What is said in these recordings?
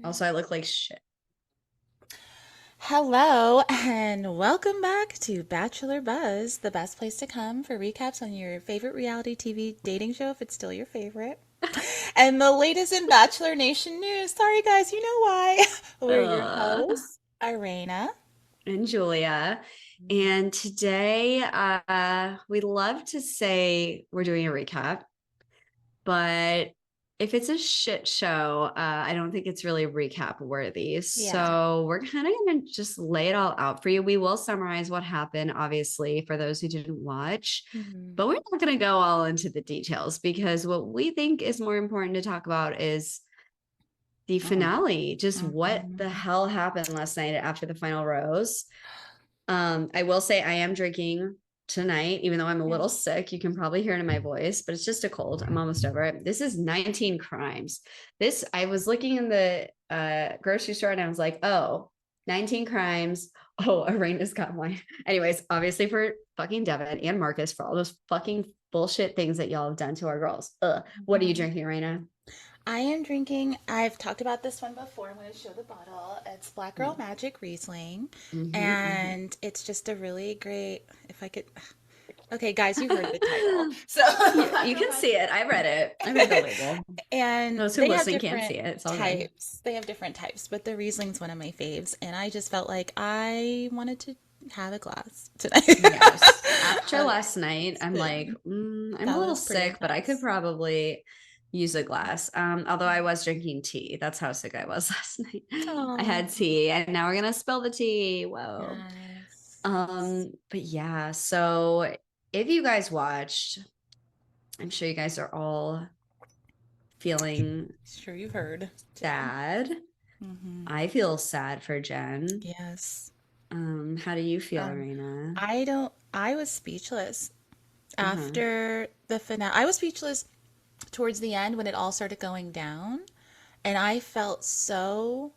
Also, I look like shit. Hello, and welcome back to Bachelor Buzz, the best place to come for recaps on your favorite reality TV dating show, if it's still your favorite. And the latest in Bachelor Nation news. Sorry, guys, you know why. We're your Ugh. hosts, Irena. And Julia. And today, we'd love to say we're doing a recap, but if it's a shit show, I don't think it's really recap worthy. Yeah. So we're kind of going to just lay it all out for you. We will summarize what happened, obviously, for those who didn't watch, Mhm. but we're not going to go all into the details because what we think is more important to talk about is the finale, just what the Mhm. hell happened last night after the final rose. I will say I am drinking tonight, even though I'm a little Yes. sick. You can probably hear it in my voice, but it's just a cold. I'm almost over it. This is 19 crimes. This, I was looking in the grocery store and I was like, oh, 19 crimes. Oh, Arena's got one. Anyways, obviously for fucking Devin and Marcus for all those fucking bullshit things that y'all have done to our girls. Ugh. What are you Mhm. drinking, Arena? I am drinking, I've talked about this one before. I'm going to show the bottle. It's Black Girl Magic Riesling. Mm-hmm, And it's just a really great, if I could, okay, guys, you heard the title. mm-hmm. So, Yeah, Black you Girl can see it. I read it. I read the Magic. label. And Those who they have listen can't different see it. It's all good. types. They have different types, but the Riesling's one of my faves. And I just felt like I wanted to have a glass tonight. Yes. After last night, I'm So, like, I'm a that little was pretty sick, but I could intense. probably use a glass. Although I was drinking tea. That's how sick I was last night. I Oh, had tea and now we're gonna spill the tea. Whoa. yes. But yeah, so if you guys watched, I'm sure you guys are all feeling Sure, you've heard too. sad. Hmm. I feel sad for Jen. Yes. How do you feel, Um, Arena? I was speechless Uh-huh. after the finale. I was speechless towards the end when it all started going down. And I felt so,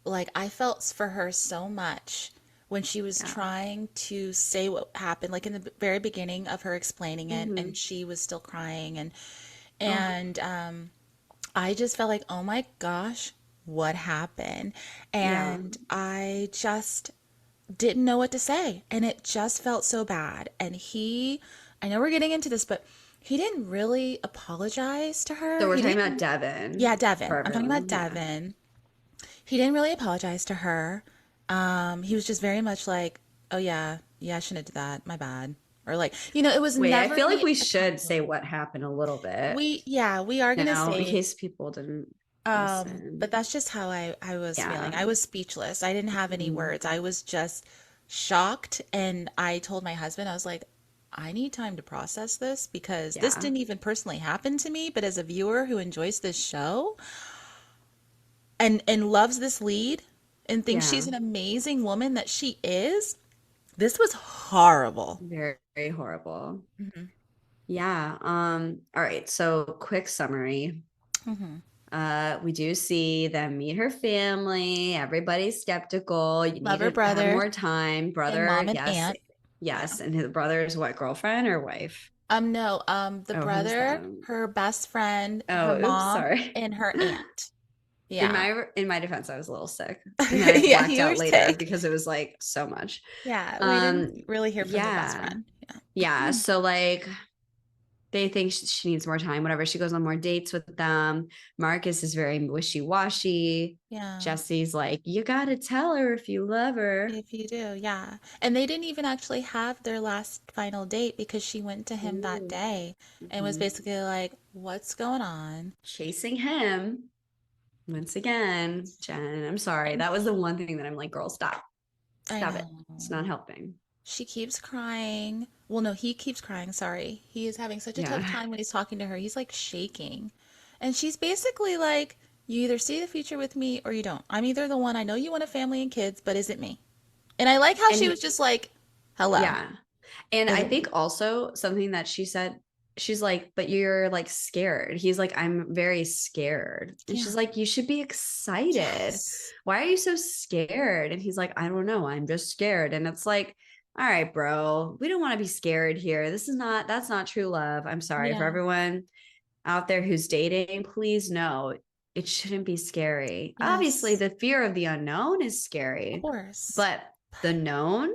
like, I felt for her so much when she was Yeah. trying to say what happened, like in the very beginning of her explaining it, Mm-hmm. and she was still crying. Oh, And I just felt like, oh my gosh, what happened? yeah. And I just didn't know what to say. And it just felt so bad. And I know we're getting into this, but he didn't really apologize to So her. we're He talking about didn't, Devin yeah, for Devin. I'm talking about everyone. Yeah. Devin. He didn't really apologize to her. He was just very much like, oh yeah, yeah, I shouldn't have did that. My bad. Or like, it was Wait, I never feel like any we should say accountability. what happened a little bit We are gonna now in say, case people didn't but listen. that's just how I was feeling. Yeah. I was speechless. I didn't have any Mhm. words. I was just shocked. And I told my husband, I was like, I need time to process this because this Yeah. didn't even personally happen to me, but as a viewer who enjoys this show and loves this lead and thinks Yeah. she's an amazing woman that she is, this was horrible. Very, very horrible. Hmm. Yeah. All right. So quick summary. Hmm. We do see them meet her family. Everybody's skeptical. You need Love her to have brother more time. and mom Brother, and yes. aunt. Yeah. Yes. And his brother is what, girlfriend or wife? No, the Oh, who's brother, that? her best friend, her Oh, oops, mom, sorry. and her aunt. In Yeah. my defense, I was a little sick. And then I Yeah, blacked you were out later sick. because it was like so much. Yeah, we didn't Um, really hear from the best yeah. friend. Yeah. Yeah. So like they think she needs more time, whatever. She goes on more dates with them. Marcus is very wishy-washy. Yeah, Jesse's like, you gotta tell her if you love her. if you do, yeah. And they didn't even actually have their last final date because she went to him that Ooh. day and was Mhm. basically like, "What's going on?" Chasing him once again. Jen, I'm sorry. And That was the one thing that I'm like, girl, stop. I Stop it. It's know. not helping. She keeps crying. Well, no, he keeps crying, sorry. He is having such a Yeah. tough time when he's talking to her. He's like shaking. And she's basically like, you either see the future with me or you don't. I'm either the one, I know you want a family and kids, but is it me? And I like how And she was just like, hello, yeah. And is I it think me? also something that she said, she's like, but you're like scared. He's like, I'm very scared. And Yeah. she's like, you should be excited. Yes. Why are you so scared? And he's like, I don't know. I'm just scared. And it's like, all right, bro, we don't want to be scared here. That's not true love. I'm sorry for Yeah. everyone out there who's dating. Please know it shouldn't be scary. Obviously, Yes, the fear of the unknown is of scary, course. but the known,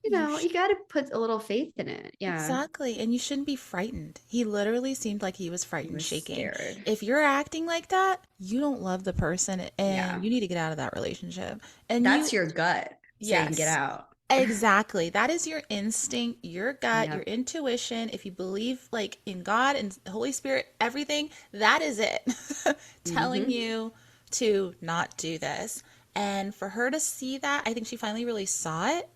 You you got to put a little faith in it. Yeah. exactly, and you shouldn't be frightened. He literally seemed like he was He frightened, was shaking. scared. If you're acting like that, you don't love the person and Yeah. you need to get out of that relationship. And That's you, your gut saying get yes, out. exactly. That is your instinct, your gut, your Yep. intuition. If you believe like in God and the Holy Spirit, everything, that is it telling Hmm. you to not do this. And for her to see that, I think she finally really saw it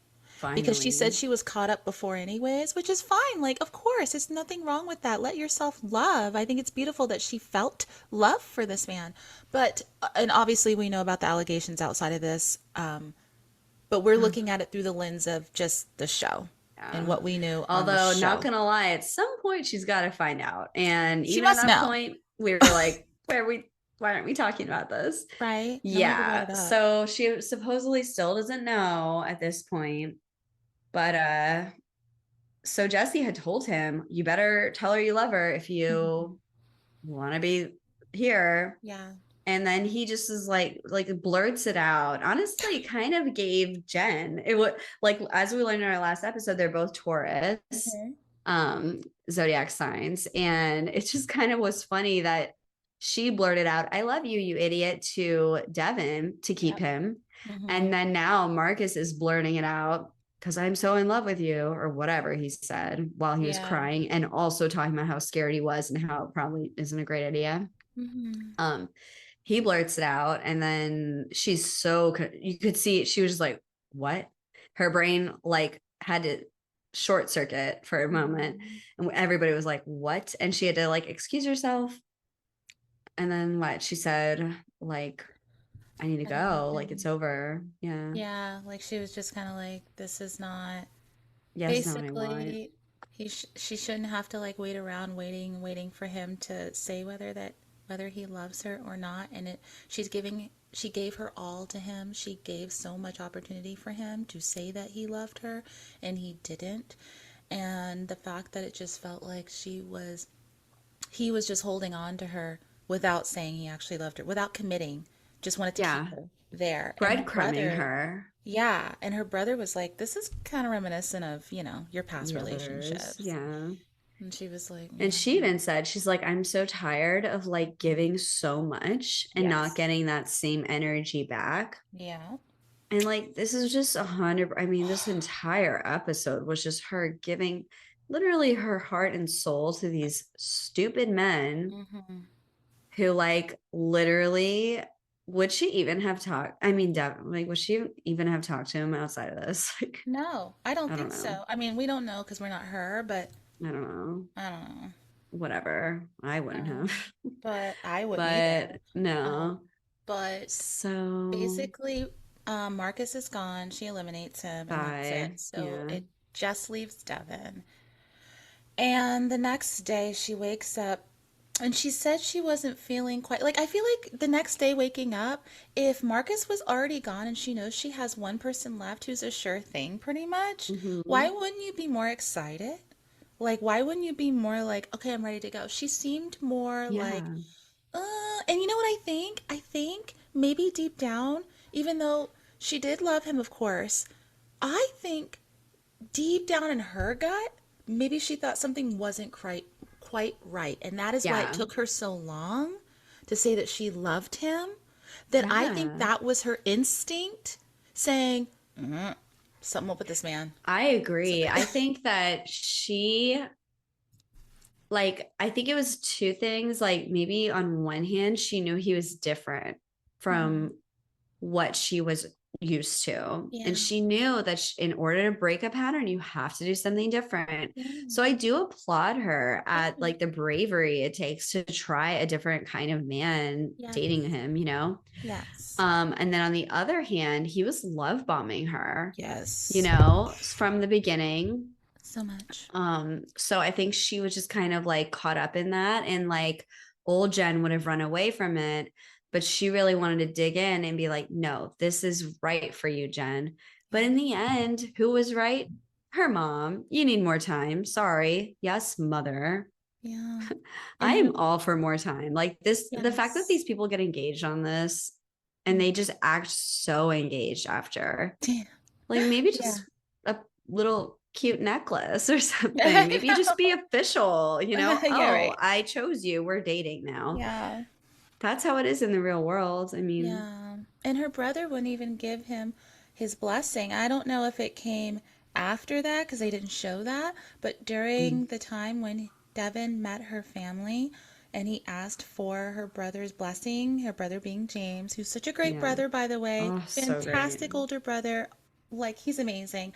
because she said Finally. she was caught up before anyways, which is fine. Like, of course, there's nothing wrong with that. Let yourself love. I think it's beautiful that she felt love for this man. But and obviously we know about the allegations outside of this, but we're Oh, looking at it through the lens of just the show and yeah. what we knew on the Although, not show. gonna lie, at some point she's got to find out. And She even at must that know, point, we were like, why aren't we talking about this? right? No one ever brought Yeah. it up. So she supposedly still doesn't know at this point. But so Jesse had told him, you better tell her you love her if Mhm. you want to be here. Yeah. And then he just is like blurts it out. Honestly, it kind of gave Jen it would like, as we learned in our last episode, they're both Taurus Hmm. um zodiac signs. And it just kind of was funny that she blurted out, I love you, you idiot, to Devin to keep Yep. him. Hmm. And then now Marcus is blurting it out because I'm so in love with you, or whatever he said while he was Yeah. crying, and also talking about how scared he was and how it probably isn't a great idea. Hmm. um he blurts it out, and then she's so, you could see she was just like, what? Her brain like had to short circuit for a moment, Hmm. and everybody was like, what? And she had to like excuse herself. And then what she said, like, I need to I don't love go, like it's him. over. Yeah. Yeah, like she was just kind of like, this is not. Yes, not what I want. Basically, she shouldn't have to like wait around waiting for him to say whether he loves her or not. And she gave her all to him. She gave so much opportunity for him to say that he loved her and he didn't. And the fact that it just felt like he was just holding on to her without saying he actually loved her, without committing, just wanted to keep Yeah. her there. And her Breadcrumbing brother, her. yeah, and her brother was like, "This is kind of reminiscent of, your past The others. relationships." Yeah. And she was like, And she even said, she's like, I'm so tired of like giving so much and not yes, getting that same energy back. yeah, And like, this is just 100. I mean, this entire episode was just her giving literally her heart and soul to these stupid men hmm, who, like, literally, would she even have talked? I mean, definitely, would she even have talked to him outside of this? Like, no, I don't I don't think know. so. I mean, we don't know because we're not her, but I don't know. I don't know. Whatever. I wouldn't have. But I wouldn't either. But Um, no. but So basically, Marcus is gone. She eliminates him, and that's it. bye. So Yeah. it just leaves Devin. And the next day, she wakes up and she said she wasn't feeling quite like, I feel like the next day waking up, if Marcus was already gone and she knows she has one person left who's a sure thing, pretty much, why Hmm. wouldn't you be more excited? Like, why wouldn't you be more like, okay, I'm ready to go? She seemed more like, Yeah. and you know what I think? I think maybe deep down, even though she did love him, of course, I think deep down in her gut, maybe she thought something wasn't quite right. And that is why it Yeah. took her so long to say that she loved him. That I think Yeah. that was her instinct saying, something up with this man. I agree. Something. I think that she, like, I think it was two things. Like, maybe on one hand, she knew he was different Mhm. from what she was used to. And Yeah. she knew that in order to break a pattern, you have to do something different. Yeah. So I do applaud her I at do. like the bravery it takes to try a different kind of man Yes. dating him. Yes. And then on the other hand, he was love bombing her, Yes. from the beginning. So much. So I think she was just kind of like caught up in that, and like old Jen would have run away from it, but she really wanted to dig in and be like, no, this is right for you, Jen. But Yeah. in the end, who was right? Her mom. You need more time. Sorry. Yes, mother. Yeah. And I he, am all for more time. Like this, the fact that these yes. people get engaged on this and Mm. they just act so engaged after. Yeah. Like maybe Yeah. just a little cute necklace or something. I Maybe just be know. official, Yeah, Oh, right. I chose you. We're dating now. Yeah. That's how it is in the real world. I mean, Yeah. And her brother wouldn't even give him his blessing. I don't know if it came after that because they didn't show that, but mm, during the time when Devin met her family and he asked for her brother's blessing, her brother being James, who's such a great yeah. brother, by the way, Oh, so great. fantastic older brother. Like, he's amazing.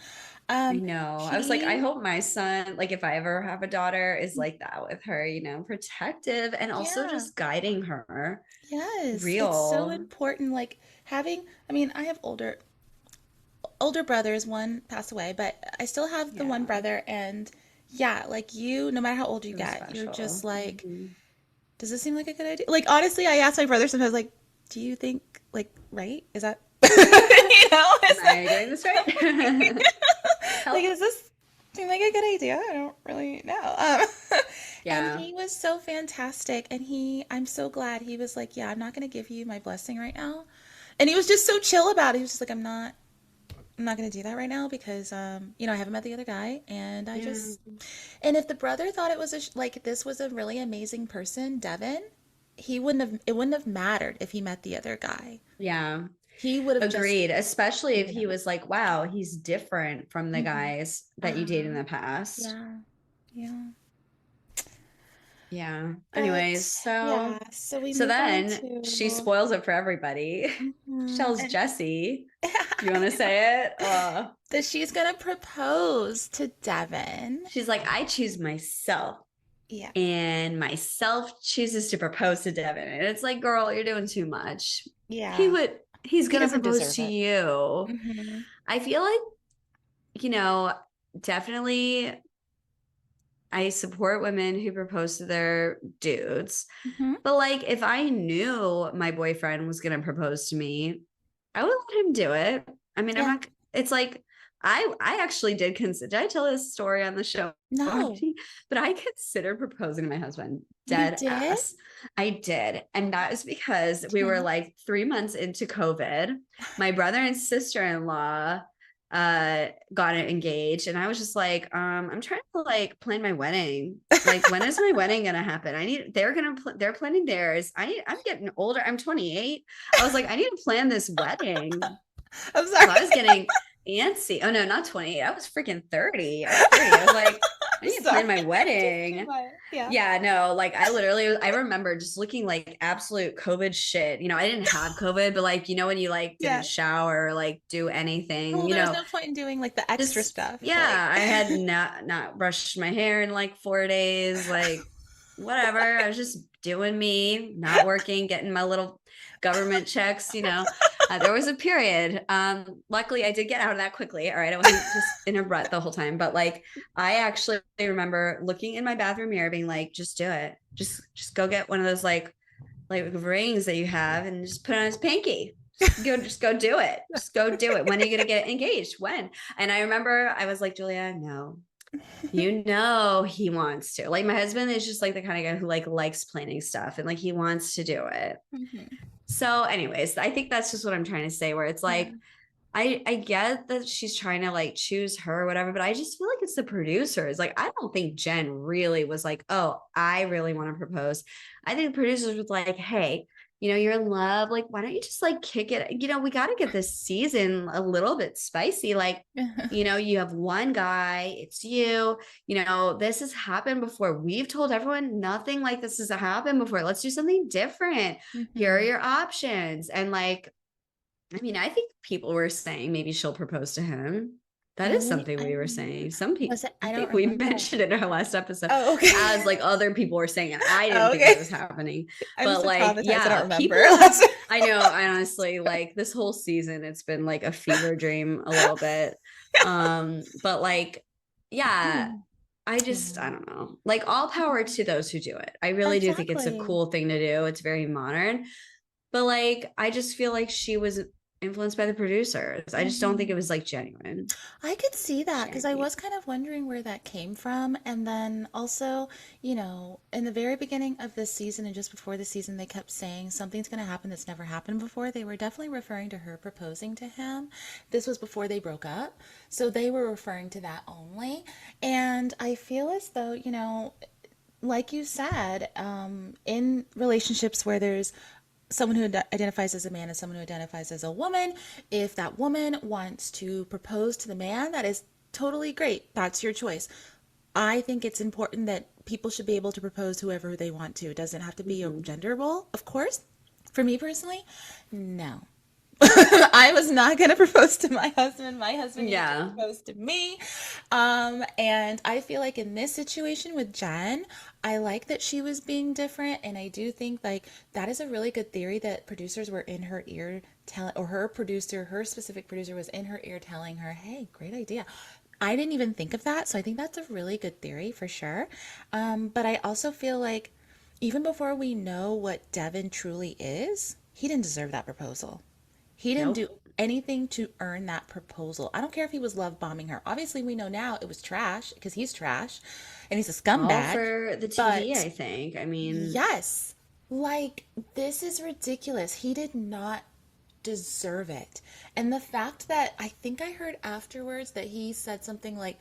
I know. I was like, I He, hope my son, like if I ever have a daughter, is like that with her, protective and also yeah. just guiding her. Yes, it's so Real. important. Like having, I mean, I have older brothers. One passed away, but I still have the one Yeah. brother. And yeah, like you, no matter how old you So get, you're just special. like, Mhm. does this seem like a good idea? Like honestly, I ask my brother sometimes, like, do you think like right? Is that you know? Am Is that I doing this right? like Help. does this seem like a good idea? I don't really know. And Yeah. he was so fantastic, and I'm so glad he was like, yeah, I'm not gonna give you my blessing right now. And he was just so chill about it. He was just like, I'm not going to do that right now because, I haven't met the other guy, and Yeah. and if the brother thought it was like this was a really amazing person, Devin, it wouldn't have mattered if he met the other guy. Yeah. He would have just, Agreed. Especially if you he know, was like, wow, he's different from the hmm guys that you dated in uh-huh, the past. yeah, yeah. Yeah. Anyways, But so yeah, so we so move on then she to, spoils it for everybody. She tells and Jesse. Do you want to say it? that she's gonna propose to Devin. She's like, I choose myself. Yeah, And myself chooses to propose to Devin. And it's like, girl, you're doing too much. yeah. He's He gonna doesn't propose deserve to it. you. Hmm. I feel like, you know, definitely I support women who propose to their dudes. Hmm. But like if I knew my boyfriend was gonna propose to me, I would let him do it. I mean, I'm Yeah. not it's like I actually did consider did I tell this story on the show No, already? But I considered proposing to my husband you dead did? ass. I did. And that is because we were Yeah. like 3 months into COVID. My brother and sister-in-law got engaged and I was just like I'm trying to like plan my wedding. Like when is my wedding gonna happen? They're planning theirs. I'm getting older. I'm 28. I was like I need to plan this wedding. I'm So sorry. I was getting antsy. Oh no, not 28. I was freaking 30. I was 30. I was like I I'm need to plan sorry. my Just too wedding. much. Yeah. Yeah, no, like I remember just looking like absolute COVID shit. I didn't have COVID, but like, when you like didn't Yeah. shower or like do anything, Well, there was no point in doing like the extra just stuff. Like, yeah, I had not brushed my hair in like 4 days, like whatever. I was just doing me, not working, getting my little government checks. There was a period. Luckily I did get out of that quickly. All right. I wasn't just in a rut the whole time, but like I actually remember looking in my bathroom mirror being like, just do it. Just go get one of those like rings that you have and just put on his pinky. Just go do it. Just go do it. When are you gonna get engaged? When? And I remember I was like, Julia, no, he wants to. Like my husband is just like the kind of guy who like likes planning stuff and like he wants to do it. mhm. So, anyways, I think that's just what I'm trying to say, where it's Yeah. like I get that she's trying to like choose her or whatever, but I just feel like it's the producers. Like, I don't think Jen really was like, oh, I really want to propose. I think the producers was like, hey, you're in love. Like, why don't you just like kick it? We got to get this season a little bit spicy. Like, you have one guy, it's you. This has happened before. We've told everyone nothing like this has happened before. Let's do something different. Here are Hmm. your options. And like, I mean, I think people were saying maybe she'll propose to him. That is Really? something I we were don't know. saying. Some people, Was it? I I don't think we remember. mentioned it in our last episode Oh, okay. as like other people were saying it. I didn't Oh, think okay. that was happening. I'm But so like, traumatized. I don't yeah, remember. people, I know, I honestly like this whole season, it's been like a fever dream a little bit. But like, yeah, I Yeah. don't know. Like all power Mhm. to those who do it. I really do think it's a Exactly. cool thing to do. It's very modern. But like, I just feel like she was influenced by the producers. I just don't think it Mhm. was like genuine. I could see that because I Genuine. was kind of wondering where that came from. And then also, in the very beginning of this season and just before the season, they kept saying something's going to happen that's never happened before. They were definitely referring to her proposing to him. This was before they broke up. So they were referring to that only. And I feel as though, like you said, in relationships where there's someone who identifies as a man and someone who identifies as a woman, if that woman wants to propose to the man, that is totally great. That's your choice. I think it's important that people should be able to propose whoever they want to. It doesn't have to be a Mhm. gender role, of course. For me personally, no. I was not going to propose to my husband. My husband needed to Yeah. propose to me. And I feel like in this situation with Jen, I like that she was being different. And I do think like that is a really good theory that producers were in her ear telling, or her producer, her specific producer was in her ear telling her, hey, great idea. I didn't even think of that. So I think that's a really good theory for sure. But I also feel like even before we know what Devin truly is, he didn't deserve that proposal. He didn't do Nope. anything to earn that proposal. I don't care if he was love bombing her. Obviously, we know now it was trash because he's trash and he's a All scumbag. for the TV, But I think. I mean, yes, like this is ridiculous. He did not deserve it. And the fact that I think I heard afterwards that he said something like,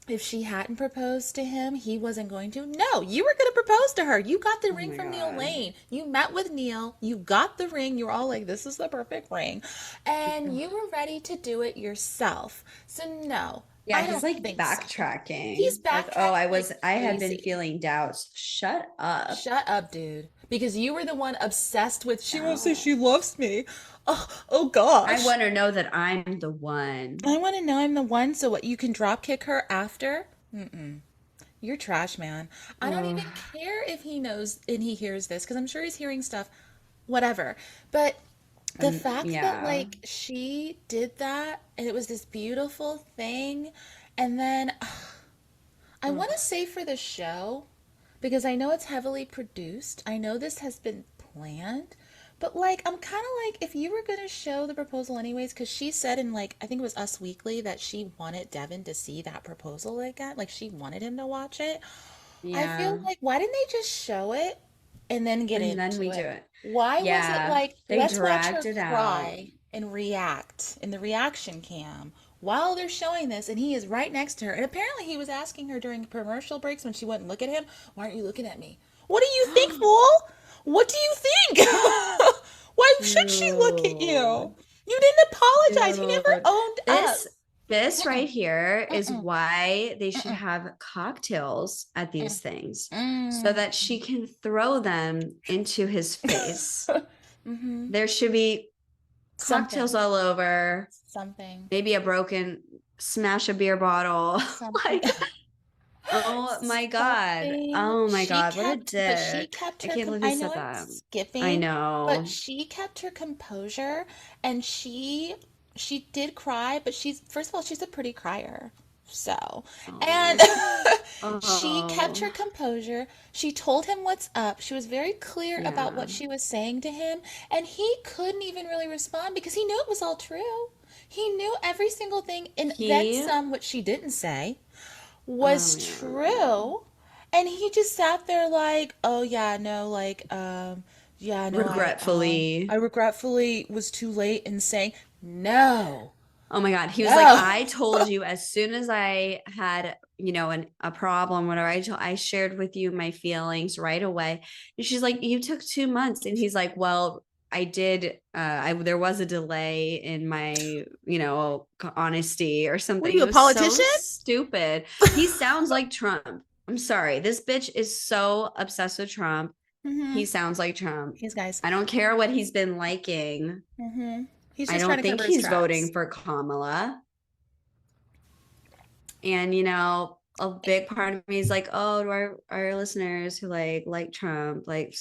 if she hadn't proposed to him, he wasn't going to. No, you were going to propose to her. You got the oh ring my from Neil God. Lane. You met with Neil. You got the ring. You were all like, this is the perfect ring. And you were ready to do it yourself. So, no, Yeah, I he's don't like think so. backtracking. He's Like, oh, backtracking like I had been crazy. feeling doubts. Shut up. Shut up, dude. Because you were the one obsessed with, she won't say No. she loves me. Oh I gosh. want to know that I'm the one. I want to know I'm the one so what you can drop kick her after? You're trash, man. I don't Oh, even care if he knows and he hears this because I'm sure he's hearing stuff, whatever. But the fact that, yeah. like, she did that and it was this beautiful thing, and then I want to Ugh. say for the show, because I know it's heavily produced, I know this has been planned, but like, I'm kind of like, if you were going to show the proposal anyways, because she said in like, I think it was Us Weekly that she wanted Devin to see that proposal again. Like, she wanted him to watch it. I feel Yeah. like, why didn't they just show it and then get And then we into do it? it. Why was it Yeah. like, They let's watch her dragged it out. cry and react in the reaction cam while they're showing this, and he is right next to her. And apparently, he was asking her during commercial breaks when she wouldn't look at him, why aren't you looking at me? What do you think, fool? What do you think? Why should she look at you? Dude. You didn't apologize. He never Dude. owned up. This this right Mm-mm, here is mm-mm, why they should mm-mm, have cocktails at mm, these things so mm. that she can throw them into his face. Mm-hmm. There should be cocktails Something. all over, Something. maybe a broken smash a beer bottle. Something. Like, oh my God. Something. Oh my She God. What a kept, but she dick. kept I her, can't believe he I know said I'm that. I skipping, but know. she kept her composure and she did cry, but she's, first of all, she's a pretty crier. So, and Oh. she kept Oh. her composure. She told him what's up. She was very clear about Yeah. what she was saying to him, and he couldn't even really respond because he knew it was all true. He knew every single thing, and then He, some, which she didn't say was oh yeah. true. And he just sat there like, oh yeah, no, like, yeah, no, I Regretfully. regretfully was too late in saying no, Oh my God. He was like, no. I told you as soon as I had, a problem, whatever, I shared with you my feelings right away. And she's like, you took 2 months. And he's like, well, I did, there was a delay in my, honesty or What are something. you, It a was so politician? stupid. He sounds like Trump. I'm sorry. This bitch is so obsessed with Trump. Mm-hmm. He sounds like Trump. He's guys. I don't care what he's been liking. Mm-hmm. He's I just trying don't to think cover his he's tracks. voting for Kamala. And a big part of me is like, oh, to our listeners who like Trump, like,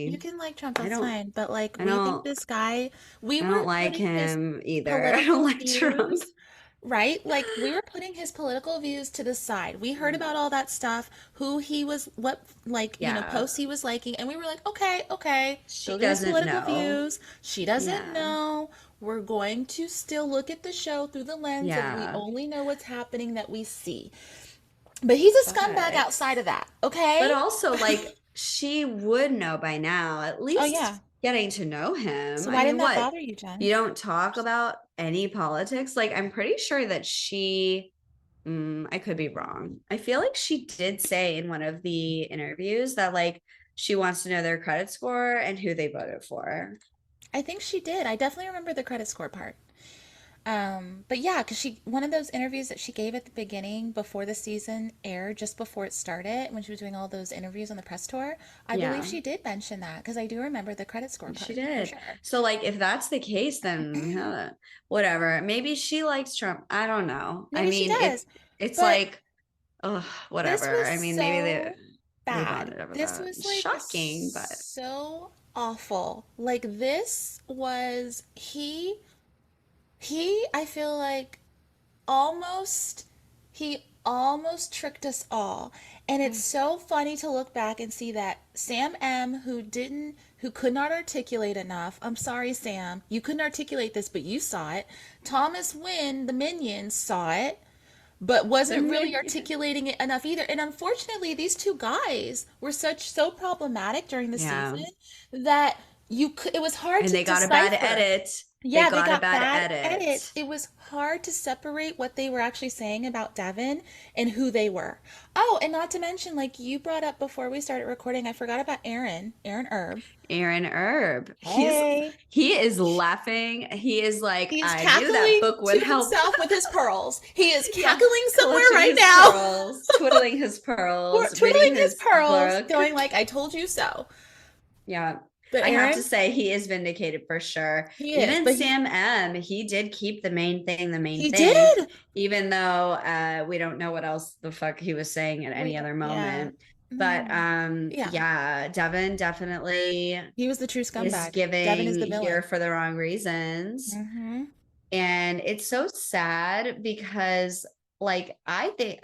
You sorry. can like Trump, I that's don't fine. But like, I we think don't this guy, we I don't were like putting his him either. I don't political like Trump. views, right? Like, we were putting his political views to the side. We heard about all that stuff, who he was, what, like, Yeah. posts he was liking. And we were like, okay, okay, She those are his doesn't political know. views. She doesn't Yeah. know. we're going to still look at the show through the lens of we Yeah. only know what's happening that we see. But he's a scumbag But outside of that, okay? but also like she would know by now, at Oh, least yeah. getting to know him. So I why mean, didn't that what? bother you, Jen? You don't talk about any politics? Like, I'm pretty sure that I could be wrong. I feel like she did say in one of the interviews that like she wants to know their credit score and who they voted for. I think she did. I definitely remember the credit score part. But yeah, because she one of those interviews that she gave at the beginning before the season aired, just before it started, when she was doing all those interviews on the press tour, I believe Yeah. she did mention that because I do remember the credit score She part for did. sure. So, like, if that's the case, then whatever. Maybe she likes Trump. I don't know. I Maybe she mean, does, it's but like, ugh, this whatever. was I mean, maybe so they bad. bonded over This that. was like Shocking, but so awful. Like this was he I feel like almost he almost tricked us all. And it's so funny to look back and see that Sam M, who could not articulate enough. I'm sorry, Sam, you couldn't articulate this, but you saw it. Thomas Wynn, the minions, saw it, but the wasn't really minion. articulating it enough either. And unfortunately, these two guys were so problematic during the Yeah. season that it was hard And to they got a bad decipher. edit. They Yeah, they got a got bad bad edits. edit. It was hard to separate what they were actually saying about Devin and who they were. Oh, and not to mention, like you brought up before we started recording, I forgot about Aaron Erb. Aaron Erb. Hey. He is laughing. He is like, He's I knew that cackling book would to help. himself with his pearls. He is Yeah, cackling somewhere clutching right his now, pearls, twiddling his pearls, reading twiddling his his pearls, book. going like, I told you so. Yeah. But I have to Aaron, say he is vindicated for sure. he is, Even but he Sam M, he did keep the main thing, he thing, did. even though we don't know what else the fuck he was saying at any other Yeah. moment. But Mm, yeah. yeah, Devin definitely He was the true is scumbag. Devin is giving the here villain. for the wrong reasons. Mm-hmm. And it's so sad because like I think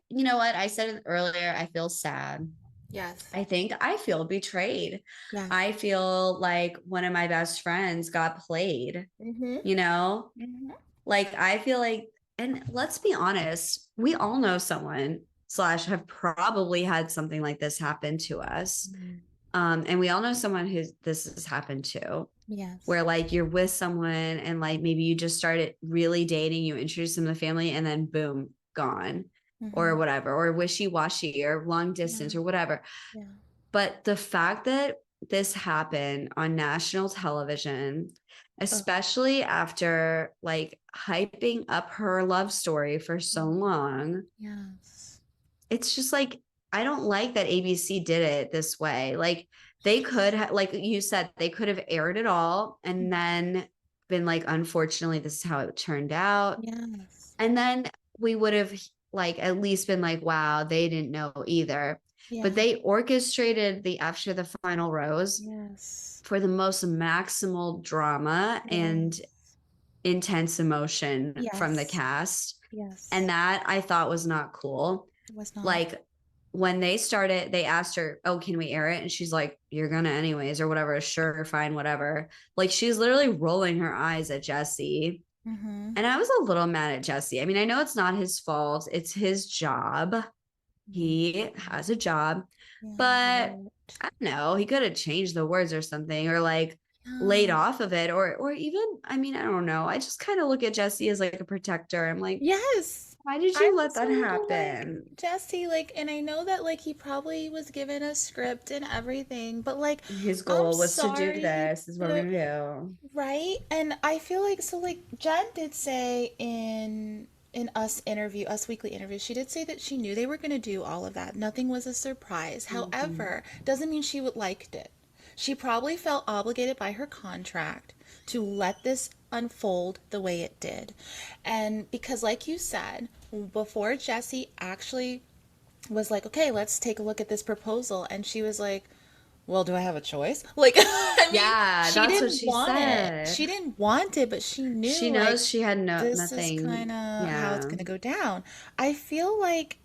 you know what? I said it earlier, I feel sad. Yes. I think I feel betrayed. Yes. I feel like one of my best friends got played, Mm-hmm. you know? Mm-hmm. Like I feel like, and let's be honest, we all know someone slash have probably had something like this happen to us. And we all know someone who this has happened to, Yes. where like you're with someone and like maybe you just started really dating, you introduce them to the family, and then boom, gone or Mm-hmm. whatever, or wishy-washy or long Yeah. distance or whatever. Yeah. But the fact that this happened on national television, Oh, especially after like hyping up her love story for so long, yes. it's just like, I don't like that ABC did it this way. Like, they could have, like you said, they could have aired it all and then been like, unfortunately, this is how it turned out. Yes. And then we would have like at least been like, wow, they didn't know either. But Yeah. they orchestrated the after the final rose Yes. for the most maximal drama and Yes. intense emotion from the Yes. cast. And Yes. that I thought was not cool. It was not. Like when they started, they asked her, oh, can we air it? And she's like, you're gonna anyways, or whatever. Sure, fine, whatever. Like she's literally rolling her eyes at Jesse. Mm-hmm. And I was a little mad at Jesse. I mean, I know it's not his fault, it's his job. He has a job, but Yeah. I don't know. He could have changed the words or something, or like laid Yeah. off of it, or even, I mean, I don't know. I just kind of look at Jesse as like a protector. I'm like, Yes. why did I you let was a that little like happen? Jesse, like, and I know that like he probably was given a script and everything, but like, His I'm goal was to do sorry, this. Is what we're but gonna do. right? And I feel like so like Jen did say in us weekly interviews, she did say that she knew they were going to do all of that. Nothing was a surprise. Mhm. However, doesn't mean she would liked it. She probably felt obligated by her contract to let this unfold the way it did. And because like you said, before Jesse actually was like, okay, let's take a look at this proposal. And she was like, well, do I have a choice? Like, I mean, Yeah, she that's what didn't she want it. said. She didn't want it, but she knew, She like, knows she had this is nothing. kind of how it's Yeah. going to go down. I feel like,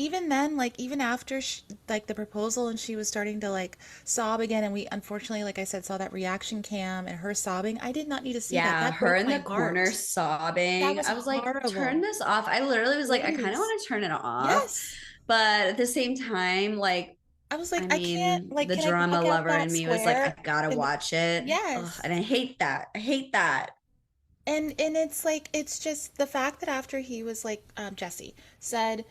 even then, like even after like the proposal and she was starting to like sob again, and we unfortunately, like I said, saw that reaction cam and her sobbing. I did not need to see that. Yeah, That her broke in the my corner heart. That sobbing. was I was like, turn horrible. this off. I literally was like, I kind of Please. want to turn it off. Yes. But at the same time, like, I was I like, I can't, mean, like, the can I drama block out lover that in me was like, I square? gotta And watch it. Ugh, yes. and I hate that. I hate that. And it's like it's just the fact that after he was like Jesse said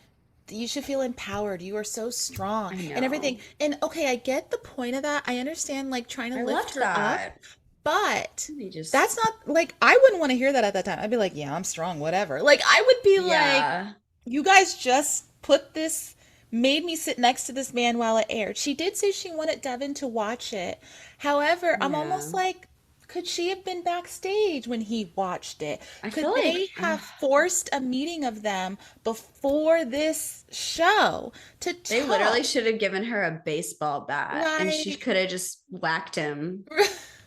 you should feel empowered, you are so strong I and everything. know. And okay, I get the point of that. I understand like trying to I lift loved her up, that. but They just, that's not like I wouldn't want to hear that at that time. I'd be like, yeah, I'm strong, whatever. Like I would be like, yeah. you guys just put this, made me sit next to this man while it aired. She did say she wanted Devin to watch it. However, I'm Yeah. almost like, could she have been backstage when he watched it? I feel Could they like have forced a meeting of them before this show to they literally talk? should have given her a baseball bat and she Like, could have just whacked him.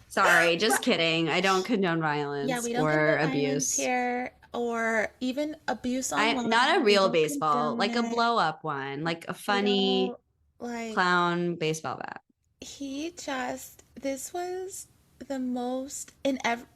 Sorry, just right. kidding. I don't condone Yeah, violence we don't or condone violence abuse. here or even abuse I not a online. We real don't baseball, condone like a it. blow up one, like a We funny don't like clown baseball bat. he just this was the most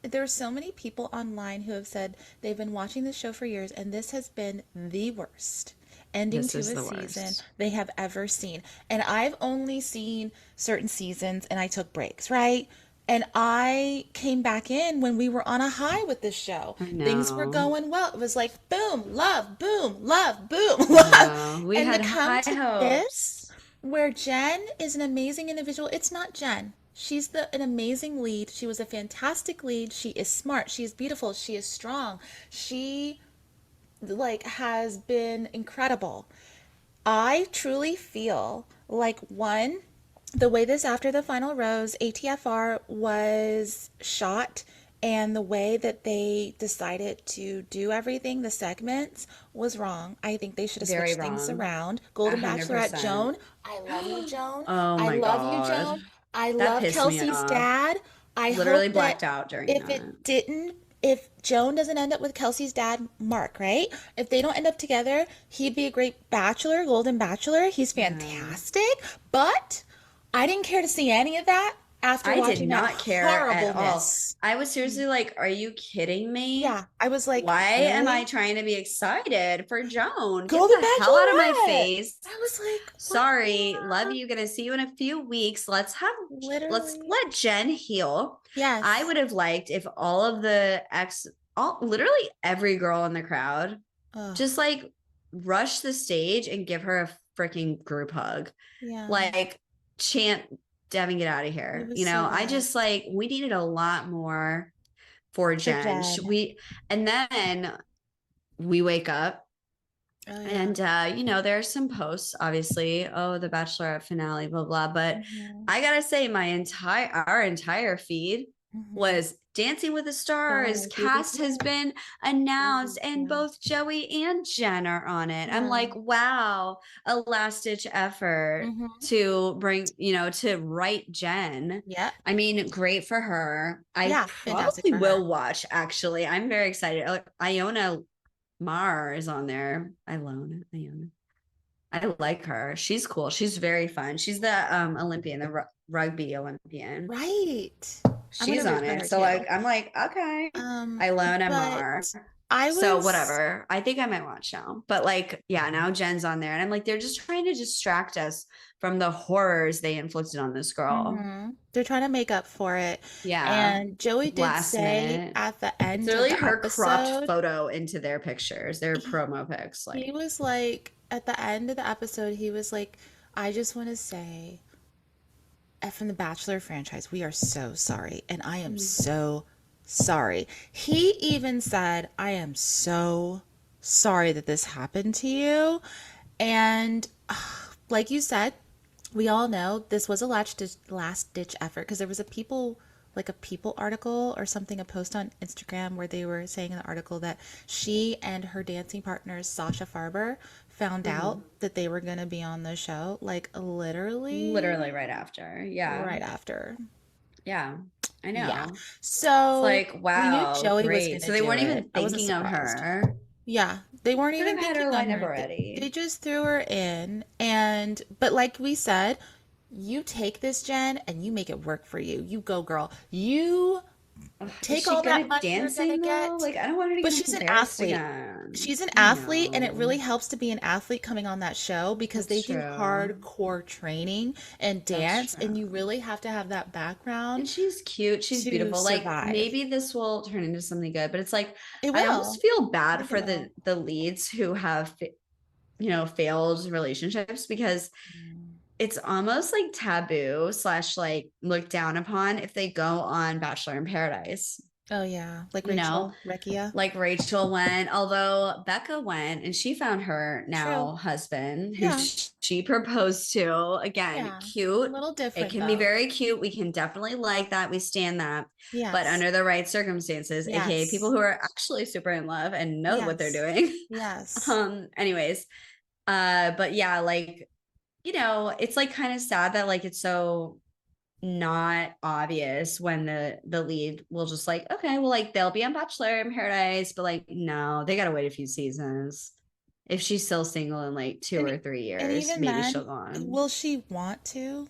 there are so many people online who have said they've been watching this show for years and this has been the worst ending This to is a the season worst. they have ever seen. And I've only seen certain seasons and I took breaks, right? And I came back in when we were on a high with this show. I Things were know. going well. It was like boom, love, boom, I love. know. We And to had come high to this, hopes. where Jenn is an amazing individual. It's not Jenn. She's an amazing lead. She was a fantastic lead. She is smart. She is beautiful. She is strong. She like has been incredible. I truly feel like one, the way this after the final rose ATFR was shot and the way that they decided to do everything, the segments, was wrong. I think they should have Very switched things wrong. around. A Golden hundred Bachelorette percent. Joan, I love you, Joan. Oh I my love you, God. Joan. I That love pissed me Kelsey's off. dad. I Literally hope that blacked out during if that. it didn't, if Joan doesn't end up with Kelsey's dad, Mark, right? If they don't end up together, he'd be a great bachelor, golden bachelor. He's Yeah. fantastic. But I didn't care to see any of that after I did watching that not care at all. horribleness. I was seriously like, are you kidding me? Yeah, I was like, Why am I really? trying to be excited for Joan? Get Golden the hell out of my Bachelorette. face. I was like, Sorry, love what? you. Gonna see you in a few weeks. Let's Literally. let Jenn heal. I Yes. would have liked if all of the all literally every girl in the crowd Oh, just like rush the stage and give her a freaking group hug. yeah. Like chant Devin, get out of It here. was You so know, I bad just like we needed a lot more for for Jen. Jen. And then we wake up Oh, yeah. and there are some posts, obviously, oh, the Bachelorette finale, blah blah. But Hmm. I gotta say, our entire feed Hmm. was Dancing with the Stars. Stars, baby. Cast has been Yeah. announced, and both Joey and Jen are on it. I'm Yeah. like, wow, a last ditch effort Hmm. to bring, to write Jen. Yep. I mean, great for her. I Yeah. Fantastic probably for her. will watch, actually. I'm very excited. Iona Mar is on there. Iona. I like her. She's cool. She's very fun. She's the Olympian, the rugby Olympian. Right. I'm gonna She's root on for it. her So too. like I'm like, okay. Um, Ilona Mar. but I So was whatever. I think I might watch now. But like, yeah, now Jen's on there. And I'm like, they're just trying to distract us from the horrors they inflicted on this girl. they're trying to make up for it. Yeah. And Joey did Last say minute. at the It's end of literally the her cropped episode, photo into their pictures, their he, promo pics. he Like, was like, at the end of the episode, he was like, I just want to say, from the Bachelor franchise, we are so sorry. And I am so sorry. He even said, I am so sorry that this happened to you. And like you said, we all know this was a last ditch effort because there was like a People article or something, a post on Instagram where they were saying in the article that she and her dancing partner, Sasha Farber, found out mhm. that they were going to be on the show, like Literally literally right after. Yeah. right after. Yeah. I Yeah. know. It's So like, we knew wow, Joey was going great. to So they do weren't it. even I wasn't thinking of surprised. her. Yeah, they weren't Could have even had her thinking on lined up her. They already. just threw her in. And, but like we said, you take this, Jen, and you make it work for you. You go, girl. You Ugh, is take she all good that at money you're gonna dancing though? get. Like, I don't want her to But get she's an embarrassed athlete. again. She's an I athlete, and it know. really helps to be an athlete coming on that show because they That's do true. hardcore training and That's dance, and you true. really have to have that background And she's cute. She's to beautiful. Like survive. maybe this will turn into something good, but it's like It I will. almost feel I bad think it for will. the leads who have failed relationships because Mm. it's almost like taboo slash like looked down upon if they go on Bachelor in Paradise. Oh yeah, like You know, Rachel, Rekia. like Rachel went, although Becca went and she found her True. now husband who Yeah. she proposed to. Again, Yeah. A cute. little It different can be though. very cute. We can definitely like that. We stand that. But Yes. under the right circumstances, aka people Yes. who are actually super in love and know what they're Yes. doing. Yes. Anyways, but yeah, like, it's like kind of sad that like it's so not obvious when the lead will just like, okay, well, like they'll be on Bachelor in Paradise, but like no, they gotta wait a few seasons. If she's still single in like two And or 3 years, even maybe she'll then, go on. will she want to?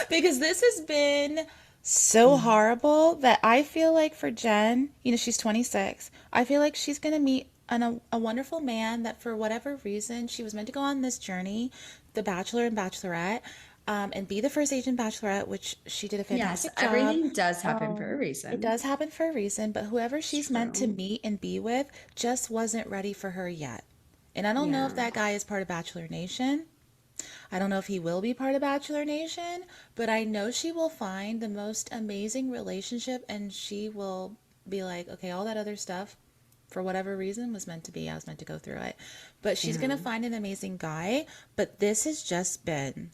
Because this has been so Mhm. horrible that I feel like for Jen, she's 26. I feel like she's going to meet a wonderful man that for whatever reason she was meant to go on this journey, the Bachelor and Bachelorette, and be the first Asian Bachelorette, which she did a Yes, fantastic job. everything does happen for a It reason. does happen for a reason, but whoever It's she's meant to true. meet and be with just wasn't ready for her yet. And I don't know if Yeah. that guy is part of Bachelor Nation. I don't know if he will be part of Bachelor Nation, but I know she will find the most amazing relationship and she will be like, okay, all that other stuff, for whatever reason, was meant to be. I was meant to go through it. But she's going Yeah. to find an amazing guy. But this has just been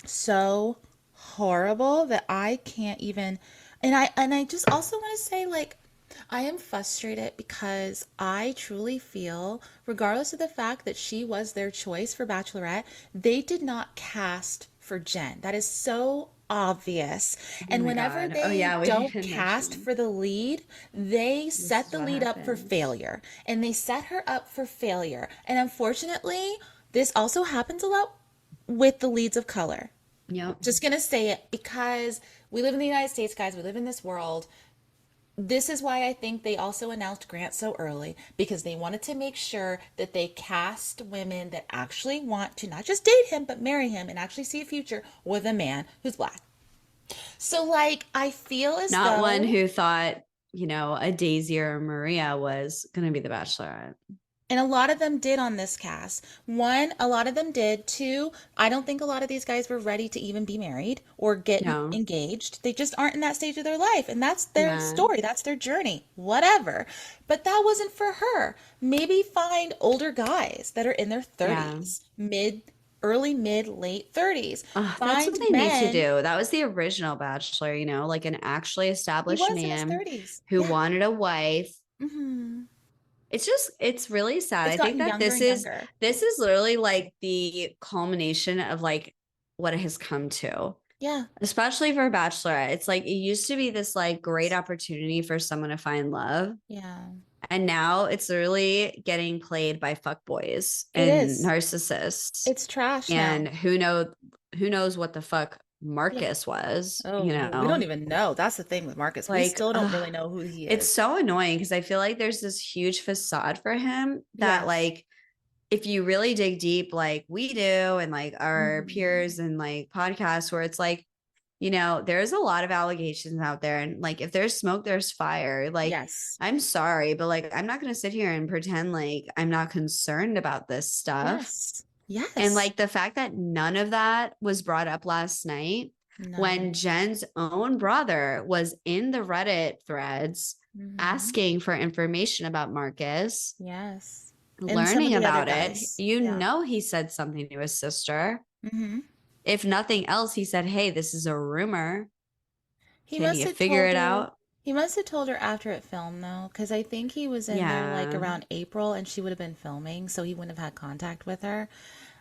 so horrible that I can't even. And I just also want to say, like, I am frustrated because I truly feel, regardless of the fact that she was their choice for Bachelorette, they did not cast for Jen. That is so obvious. Oh And my whenever God. Oh they yeah, we didn't don't even cast mention for the lead, they this set is the what lead up for happens. failure. And they set her up for failure. And unfortunately, this also happens a lot with the leads of color. Yep. Just gonna say it because we live in the United States, guys. We live in this world. This is why I think they also announced Grant so early because they wanted to make sure that they cast women that actually want to not just date him, but marry him and actually see a future with a man who's black. So, like, I feel as Not one though, who thought, a Daisy or a Maria was gonna be the Bachelorette. and a lot of them did on this cast. One, a lot of them did. Two, I don't think a lot of these guys were ready to even be married or get No. engaged. They just aren't in that stage of their life. And that's their Yeah. story, that's their journey, whatever. But that wasn't for her. Maybe find older guys that are in their Yeah. 30s, early, mid, late 30s. That's what Find they need to men. do. That was the original Bachelor, like an actually He established was in his man 30s. who Yeah. wanted a wife. Hmm. It's really sad. It's I think gotten that younger this and is younger. this is literally like the culmination of like what it has come to, Yeah. especially for a Bachelorette. It's like it used to be this like great opportunity for someone to find love. Yeah. And now it's really getting played by fuckboys It and is. narcissists. It's trash And now. who knows what the fuck Yeah. Marcus was, Oh, we don't even know. That's the thing with Marcus. We Like, still don't really know who he it's is. so annoying because I feel like there's this huge facade for him that Yes. like if you really dig deep like we do and like our Hmm. peers and like podcasts where it's like, there's a lot of allegations out there and like if there's smoke, there's fire. Like, Yes. I'm sorry, but like I'm not going to sit here and pretend like I'm not concerned about this stuff. Yes. And Yes. like the fact that none of that was brought up last night None of when it. Jen's own brother was in the Reddit threads Hmm. asking for information about Marcus, Yes. And some of learning the other about it. guys. You Yeah. know, he said something to his sister. Hmm. If nothing else, he said, hey, this is a rumor. He Can must you have figure told it her. out? He must have told her after it filmed though, because I think he was in there like Yeah. around April and she would have been filming, so he wouldn't have had contact with her.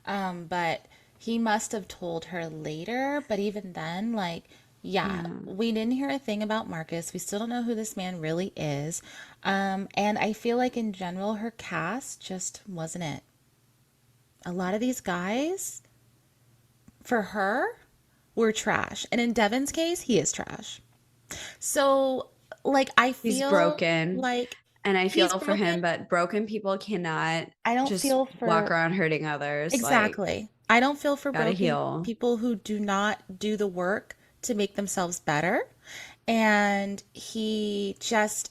But he must have told her later. But even then, like, Yeah, Yeah. we didn't hear a thing about Marcus. We still don't know who this man really is. And I feel like in general, her cast just wasn't it. A lot of these guys, for her, were trash. And in Devin's case, he is trash. So, like, I He's feel broken. like And I he's feel for broken. him, but broken people cannot I don't just feel walk for around hurting others. Like, Exactly. I don't feel for gotta broken heal. people who do not do the work to make themselves better. And he tricked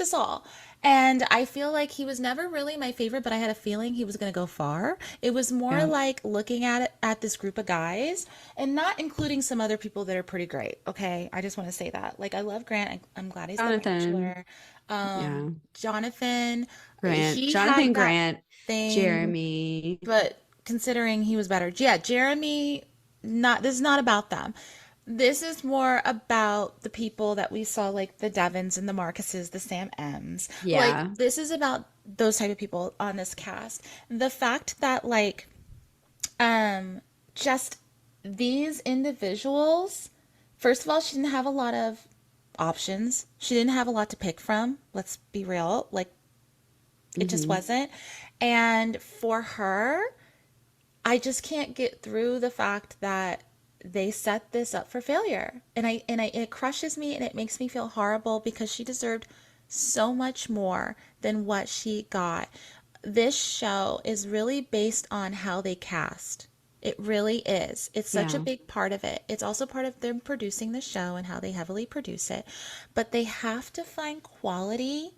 us all. And I feel like he was never really my favorite, but I had a feeling he was going to go far. It was more Yeah. like looking at it at this group of guys and not including some other people that are pretty great. Okay. I just want to say that. Like, I love Grant. I'm glad he's the Jonathan. bachelor. Yeah. Jonathan, Grant. he Jonathan had that Grant. thing, Jeremy. but considering he was better. Yeah, Jeremy, not this is not about them. This is more about the people that we saw, like the Devons and the Marcuses, the Sam M's. Like, Yeah. this is about those type of people on this cast. The fact that, like, um, just these individuals, first of all, she didn't have a lot of options. She didn't have a lot to pick from. Let's be real. Like, it just Hmm. wasn't. And for her, I just can't get through the fact that they set this up for failure. It crushes me and it makes me feel horrible because she deserved so much more than what she got. This show is really based on how they cast. It really is. It's such a Yeah. big part of it. It's also part of them producing the show and how they heavily produce it. But they have to find quality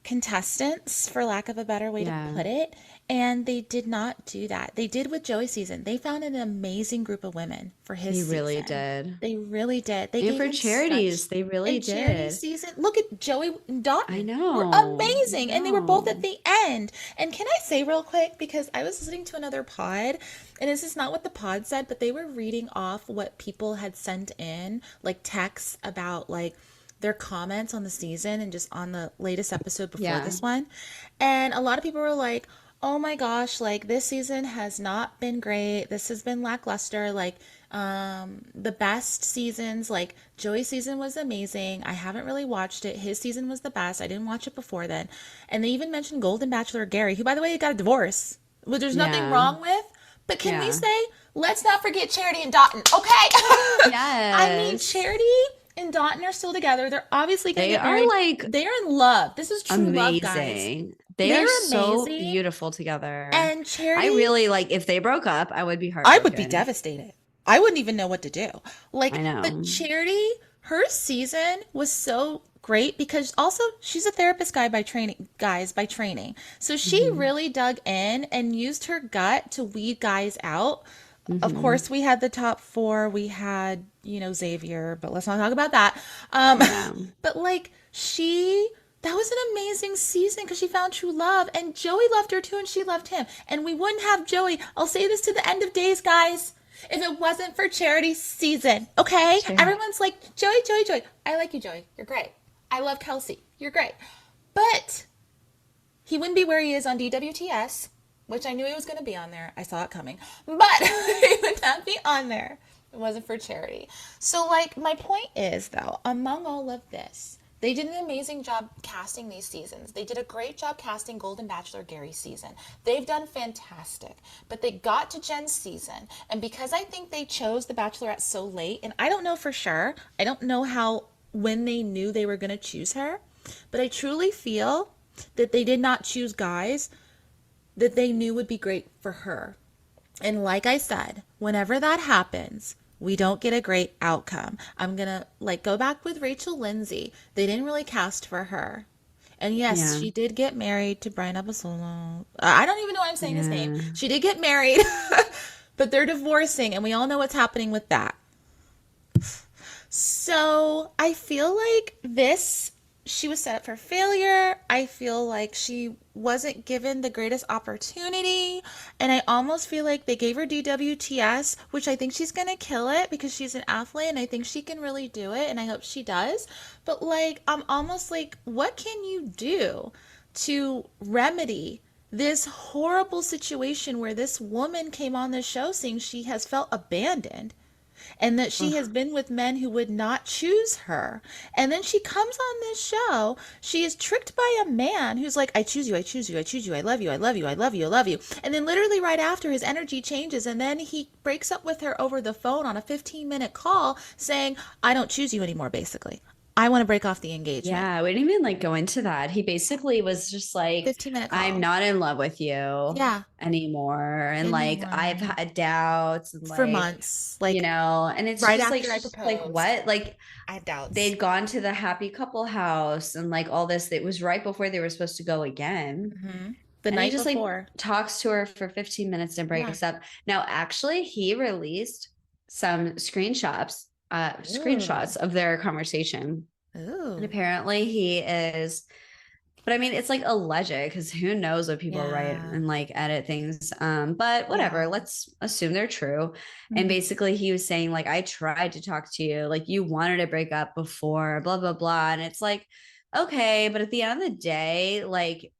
contestants, for lack of a better way to Yeah. put it. And they did not do that. They did with Joey's season. They found an amazing group of women for his They really season. did. They really did. They And gave for him such charities, they really in charity did. season. Look at Joey and I Dotton were know. I amazing, and they were both at know. the end. And can I say real quick, because I was listening to another pod, and this is not what the pod said, but they were reading off what people had sent in, like texts about like their comments on the season and just on the latest episode before Yeah. this one. And a lot of people were like, oh my gosh, like this season has not been great. This has been lackluster. Like, the best seasons, like Joey's season was amazing. I haven't really watched it. His season was the best. I didn't watch it before then. And they even mentioned Golden Bachelor Gary, who, by the way, got a divorce, which there's nothing Yeah. wrong with. But can we Yeah. say, let's not forget Charity and Dotton, okay? I mean, Yes. Charity and Dotton are still together. They're obviously going to They get are married. like They're in love. This is true love, guys. amazing. They are They're so amazing. beautiful together. And I Charity, really like if they broke up, I would be I would be heartbroken. devastated. I wouldn't even know what to do. I Like, but know. Charity, her season was so great because also she's a therapist guys by training. So she Hmm. really dug in and used her gut to weed guys out. Of Hmm. course, we had the top four. We had, Xavier, but let's not talk about that. Yeah. But like that was an amazing season because she found true love, and Joey loved her too, and she loved him. And we wouldn't have Joey. I'll say this to the end of days, guys. If it wasn't for Charity's season, okay? Sure. Everyone's like, Joey, Joey, Joey. I like you, Joey. You're great. I love Kelsey. You're great. But he wouldn't be where he is on DWTS, which I knew he was going to be on there. I saw it coming. But he would not be on there if it wasn't for Charity. So, like, my point is, though, among all of this, they did an amazing job casting these seasons. They did a great job casting Golden Bachelor Gary's season. They've done fantastic. But they got to Jen's season. And because I think they chose the Bachelorette so late, and I don't know for sure, I don't know when they knew they were going to choose her, but I truly feel that they did not choose guys that they knew would be great for her. And like I said, whenever that happens, we don't get a great outcome. I'm going to like go back with Rachel Lindsay. They didn't really cast for her. And yes, Yeah. she did get married to Brian Abasolo. I don't even know why I'm saying his name. Yeah. She did get married, but they're divorcing, and we all know what's happening with that. So I feel like she was set up for failure. I feel like she wasn't given the greatest opportunity. And I almost feel like they gave her DWTS, which I think she's going to kill it because she's an athlete and I think she can really do it. And I hope she does. But like, I'm almost like, what can you do to remedy this horrible situation where this woman came on the show saying she has felt abandoned? and that she has Ugh. been with men who would not choose her. And then she comes on this show. She is tricked by a man who's like, I choose you, I choose you, I choose you, I love you, I love you, I love you, I love you. And then literally right after his energy changes, and then he breaks up with her over the phone on a 15-minute call saying, I don't choose you anymore, basically. I want to break off the engagement. Yeah, we didn't even like go into that. He basically was just like, 15-minute I'm call. not in love with you Yeah, anymore. And like, I've anymore. had doubts and For like, months. Like and it's right just like, after I she's just like, proposed, what? Like, I had doubts. they'd gone to the happy couple house and like all this. It was right before they were supposed to go again. The And he night just like before. talks to her for 15 minutes and Yeah. breaks up. Now, actually, he released some Ooh. screenshots of their conversation. And Ooh. apparently he is, but I mean, it's like alleged because who knows what people write Yeah. and like edit things. But Yeah. whatever, let's assume they're true. And Mhm. basically, he was saying, like, I tried to talk to you, like, you wanted to break up before, blah, blah, blah. And it's like, okay, but at the end of the day, like,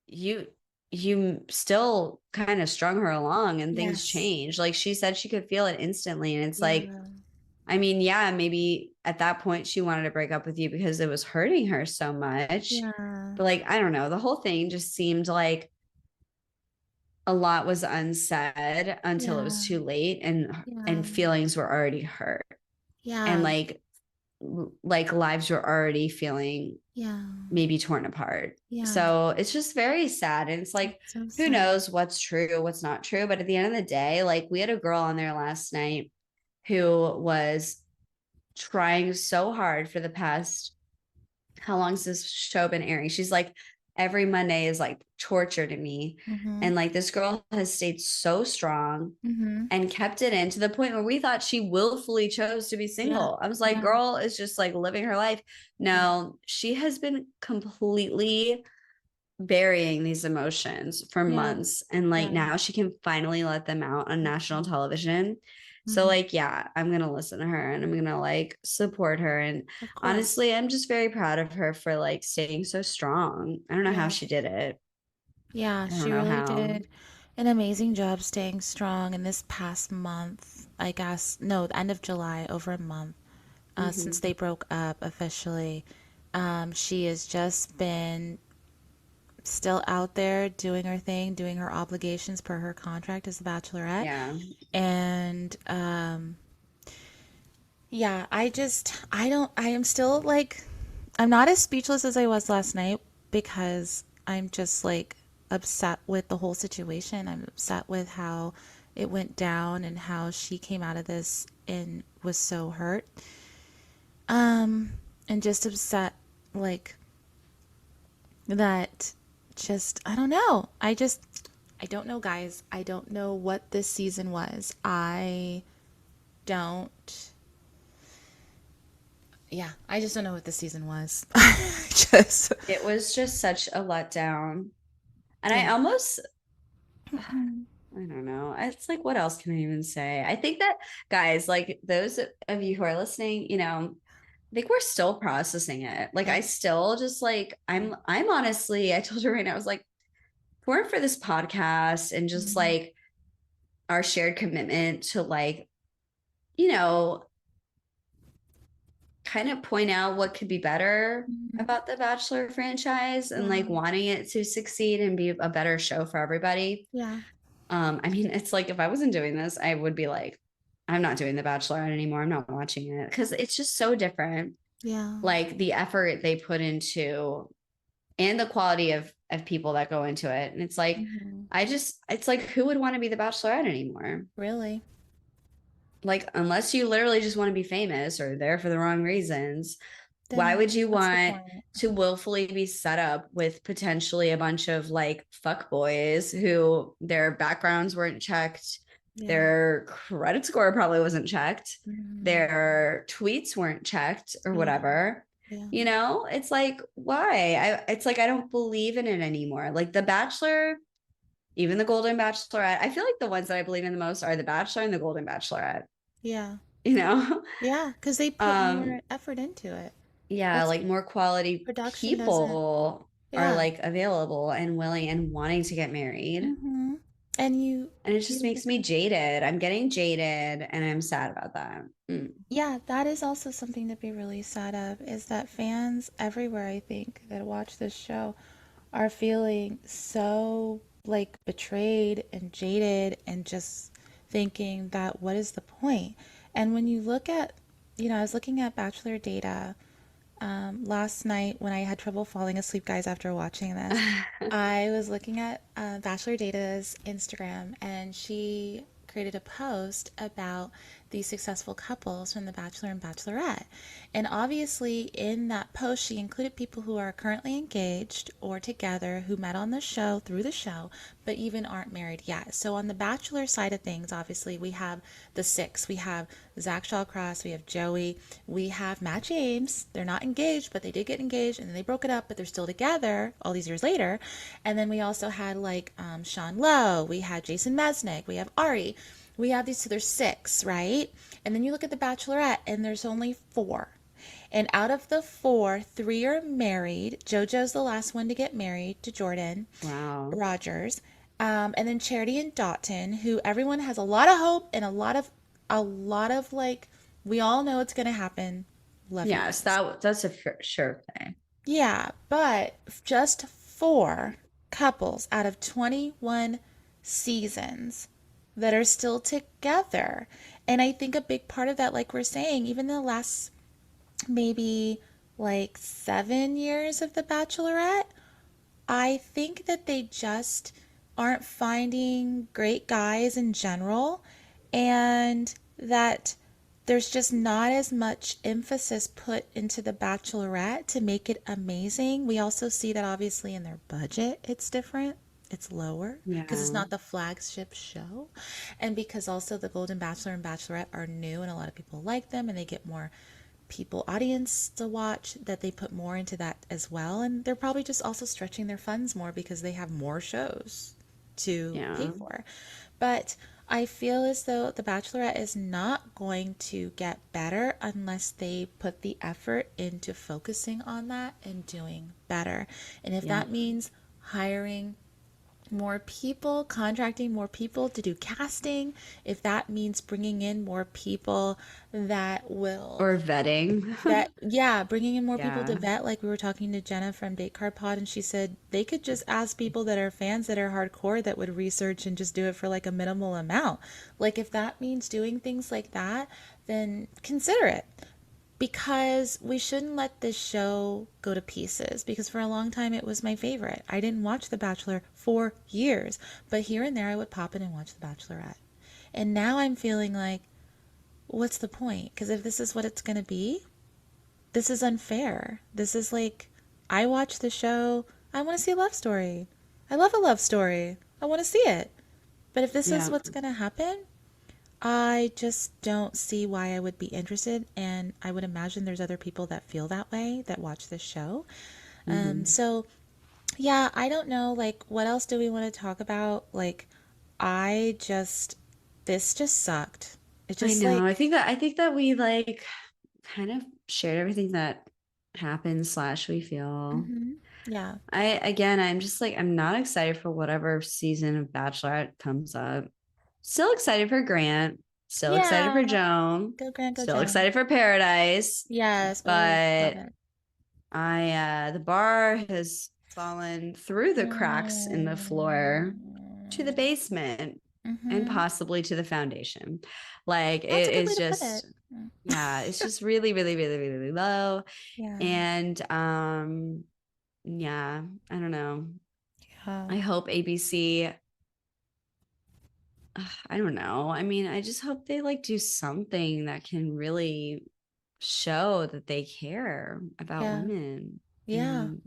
you, you still kind of strung her along and things Yes. changed. Like, she said she could feel it instantly. And it's like, Yeah. I mean, yeah, maybe at that point she wanted to break up with you because it was hurting her so much. Yeah. But like, I don't know, the whole thing just seemed like a lot was unsaid until it was Yeah. too late Yeah. and feelings were already hurt. And Yeah. like lives were already feeling Yeah. maybe torn apart. Yeah. So it's just very sad. And it's It's like, so who sad. knows what's true, what's not true. But at the end of the day, like we had a girl on there last night who was trying so hard for the past, how long's this show been airing? She's like, every Monday is like torture to me. Mhm. And like this girl has stayed so strong Mhm. and kept it in to the point where we thought she willfully chose to be Yeah. single. I was like, Yeah. girl is just like living her life. Yeah. No, she has been completely burying these emotions for Yeah. months and like Yeah. now she can finally let them out on national Mhm. television. So Mhm. like yeah, I'm going to listen to her and I'm going to like support her, and Of course. honestly, I'm just very proud of her for like staying so strong. I don't know how she Yes. did it. Yeah, I don't she know really how. did an amazing job staying strong in this past month. I guess, no, the end of July, over a month, since Mhm. they broke up officially. She has just been still out there doing her thing, doing her obligations per her contract as a Bachelorette. Yeah. And yeah, I am still like, I'm not as speechless as I was last night because I'm just like upset with the whole situation. I'm upset with how it went down and how she came out of this and was so hurt. And just upset like that just I don't know. I don't know, guys. I don't know what this season was. I don't Yeah, I just don't know what this season was. Just It was just such a letdown. And I yeah. almost, I don't know. It's like, what else can I even say? I think that, guys, like those of you who are listening, I think we're still processing it. Like, I Yeah. still just like, I'm honestly, I told you right now, I was like, if it weren't for this podcast and just Mhm. like our shared commitment to like, you know, kind of point out what could be better Mhm. about the Bachelor franchise and Yeah. like wanting it to succeed and be a better show for everybody. Yeah. I mean, it's like if I wasn't doing this, I would be like, I'm not doing The Bachelorette anymore. I'm not watching it because it's just so different. Yeah. Like the effort they put into and the quality of people that go into it. And it's like, Mhm. it's like who would want to be The Bachelorette anymore? Really? Like, unless you literally just want to be famous or there for the wrong reasons, why Then would you what's the want point? to willfully be set up with potentially a bunch of like fuck boys who their backgrounds weren't checked, Yeah. their credit score probably wasn't checked, Mhm. their tweets weren't checked or Yeah. whatever? Yeah. It's like why? It's like I don't believe in it anymore. Like The Bachelor, even the Golden Bachelorette, I feel like the ones that I believe in the most are The Bachelor and the Golden Bachelorette. Yeah. You know, Yeah, because they put um, more effort into it. yeah, That's like more quality production doesn't. people are Yeah. like available and willing and wanting to get married. Mm-hmm. And you And it you just make a makes me good jaded. I'm getting jaded and I'm sad about that. Mm. Yeah, that is also something to be really sad of, is that fans everywhere, I think, that watch this show are feeling so like betrayed and jaded and just thinking that what is the point? And when you look at, I was looking at Bachelor data last night when I had trouble falling asleep, guys, after watching this. I was looking at Bachelor Data's Instagram, and she created a post about the successful couples from The Bachelor and Bachelorette. And obviously, in that post, she included people who are currently engaged or together who met on the show through the show, but even aren't married yet. So, on the Bachelor side of things, obviously, we have the six. We have Zach Shawcross, we have Joey, we have Matt James. They're not engaged, but they did get engaged and then they broke it up, but they're still together all these years later. And then we also had like Sean Lowe, we had Jason Mesnick, we have Ari. We have these, so there's six, right? And then you look at The Bachelorette and there's only four. And out of the four, three are married. JoJo's the last one to get married to Jordan Wow. Rogers. And then Charity and Dotton, who everyone has a lot of hope and a lot of like, we all know it's gonna happen. Love you Yes, guys. that's a sure thing. Yeah, but just four couples out of 21 seasons that are still together. And I think a big part of that, like we're saying, even the last maybe like 7 years of The Bachelorette, I think that they just aren't finding great guys in general, and that there's just not as much emphasis put into The Bachelorette to make it amazing. We also see that obviously in their budget, it's different. It's lower because it's Yeah. not the flagship show. And because also the Golden Bachelor and Bachelorette are new and a lot of people like them and they get more people audience to watch, that they put more into that as well, and they're probably just also stretching their funds more because they have more shows to pay Yeah. for. But I feel as though The Bachelorette is not going to get better unless they put the effort into focusing on that and doing better. And if Yeah. that means hiring more people, contracting more people to do casting, if that means bringing in more people that will Or vetting. vet, yeah, bringing in more people to Yeah. vet, like we were talking to Jenna from Date Card Pod, and she said they could just ask people that are fans that are hardcore that would research and just do it for like a minimal amount. Like, if that means doing things like that, then consider it, because we shouldn't let this show go to pieces, because for a long time it was my favorite. I didn't watch The Bachelor for years, but here and there I would pop in and watch The Bachelorette. And now I'm feeling like, what's the point? Because if this is what it's going to be, this is unfair. This is like, I watch the show, I want to see a love story. I love a love story. I want to see it. But if this is Yeah. what's going to happen, I just don't see why I would be interested. And I would imagine there's other people that feel that way that watch this show. Hmm. So, yeah, I don't know. Like, what else do we want to talk about? Like, I just, this just sucked. It I just know. like, I think that we like kind of shared everything that happened slash we feel. hmm, yeah, I'm just like I'm not excited for whatever season of Bachelorette comes up. Still excited for Grant. Still excited yeah, for Joan. go Grant, go Still Joan. excited for Paradise. Yes, oh, love But it. the bar has fallen through the cracks in the floor to the Mm, basement and mm-hmm. possibly to the foundation. Like That's a it good way is to put it. just, yeah, it's just really, really, really, really, really low. Yeah, And yeah, I don't know. yeah, I hope ABC, I don't know. I mean, I just hope they like do something that can really show that they care about yeah, women yeah. and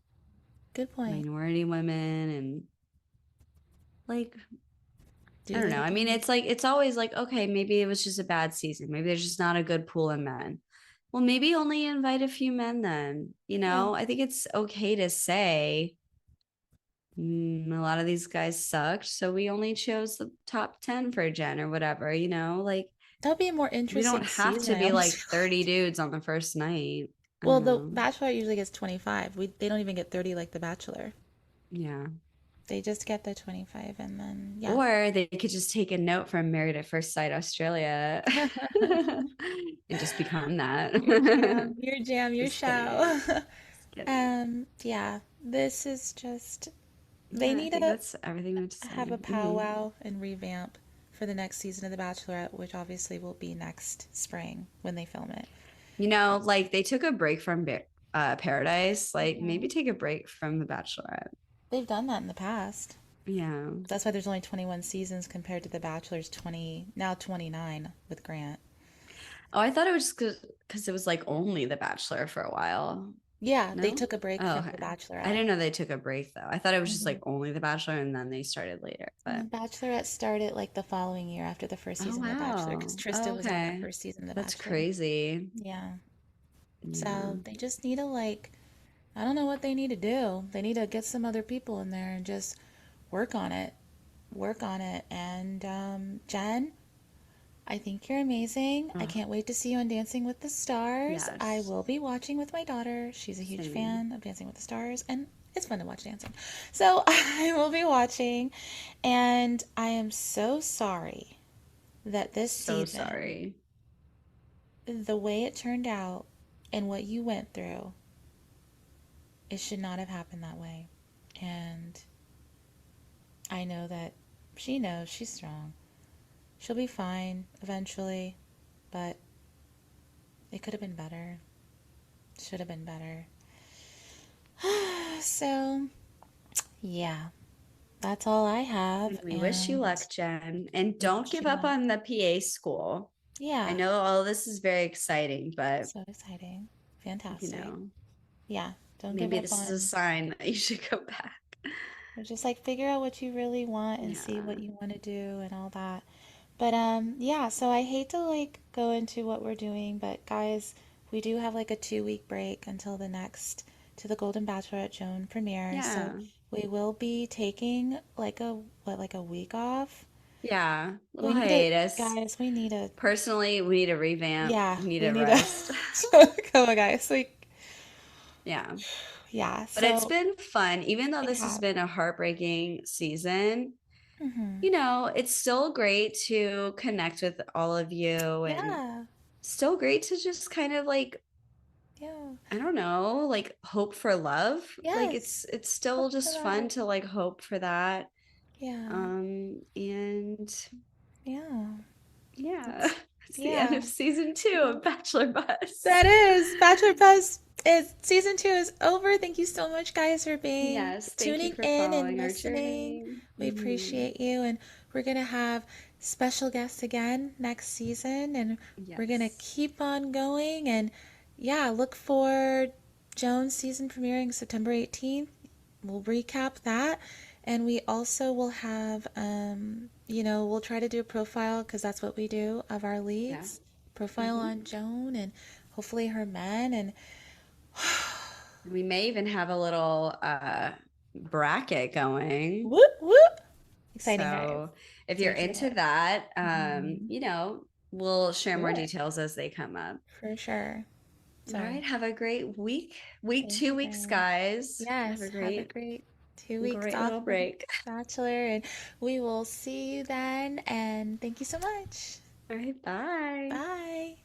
Good point. minority women and like I Do don't know. their I mean, part. it's like it's always like, okay, maybe it was just a bad season. Maybe there's just not a good pool of men. Well, maybe only invite a few men then. Yeah. I think it's okay to say a lot of these guys sucked, so we only chose the top 10 for Jen or whatever, like That'd be a more we don't interesting have season, to I be almost like feel 30 like. dudes on the first night. I Well, don't the know. Bachelor usually gets 25. They don't even get 30 like The Bachelor. Yeah. They just get the 25 and then yeah. Or they could just take a note from Married at First Sight Australia and just become that. Your jam, your Just show. kidding. Just kidding. Yeah, this is just they Yeah, I need think to that's everything we have to have say. a powwow and revamp for the next season of The Bachelorette, which obviously will be next spring when they film it. Like they took a break from Paradise. Like maybe Mhm. take a break from The Bachelorette. They've done that in the past. Yeah. That's why there's only 21 seasons compared to The Bachelor's 20, now 29 with Grant. Oh, I thought it was just because it was like only The Bachelor for a while. Yeah, they No? took a break Oh, from okay. The I Bachelorette. didn't know they took a break though. I thought it was just like Hmm. only The Bachelor and then they started later. But Bachelorette started like the following year after the first oh season of The Bachelor because wow. Trista Oh, was on the okay. first season of The That's Bachelor. crazy. Yeah. Yeah. So they just need to like, I don't know what they need to do. They need to get some other people in there and just work on it. Work on it. And Jen, I think you're amazing. I Oh, can't wait to see you on Dancing with the Stars. I yes. will be watching with my daughter. She's a huge Same. fan of Dancing with the Stars, and it's fun to watch dancing. So I will be watching, and I am so sorry that this So season, sorry. the way it turned out and what you went through, it should not have happened that way. And I know that she knows she's strong. She'll be fine eventually, but it could have been better. Should have been better. So, yeah, that's all I have. And we wish you And luck, Jen. And we don't wish give you up luck. on the PA school. I Yeah, know all this is very exciting, but so exciting. you Fantastic. know, Yeah, don't give maybe up this is a on, sign that you should go back. just like figure out what you really want and see what Yeah. you want to do and all that. But yeah, so I hate to like go into what we're doing, but guys, we do have like a 2 week break until the next to the Golden Bachelorette Joan premiere. So Yeah. we will be taking like like a week off. Yeah. We Little need to, hiatus. guys, we need to, Personally, we need a revamp. yeah, We need we a need to, rest. come on, guys. Yeah. Yeah, But it's so been fun. Even though it this has has. been a heartbreaking season, Hmm. it's still great to connect with all of you and Yeah, still great to just kind of like, yeah, I don't know, like hope for love. Like yes. it's still Hope for just fun love. to like hope for that. Yeah, And yeah. yeah, It's, it's the end yeah. of season 2 of Bachelor Buzz. That is Bachelor Buzz is season 2 is over. Thank you so much, guys, for being Yes, thank you tuning for in and following our listening. journey. We appreciate you, and we're gonna have special guests again next season, and we're gonna Yes. keep on going. And yeah, look for Joan's season premiering September 18th. We'll recap that, and we also will have we'll try to do a profile because that's what we do of our Yeah. leads. Profile Hmm. on Joan and hopefully her men and We may even have a little bracket going. whoop whoop. Exciting, guys. So if you're Stay into tuned. that, Hmm. we'll share Do more it details as they come up. for sure. All So right. Have a great week. Week thank you 2 weeks, guys. guys. Have Yes, a have a great 2 weeks great off little of break. Bachelor, and we will see you then. And thank you so much. All right. Bye. Bye.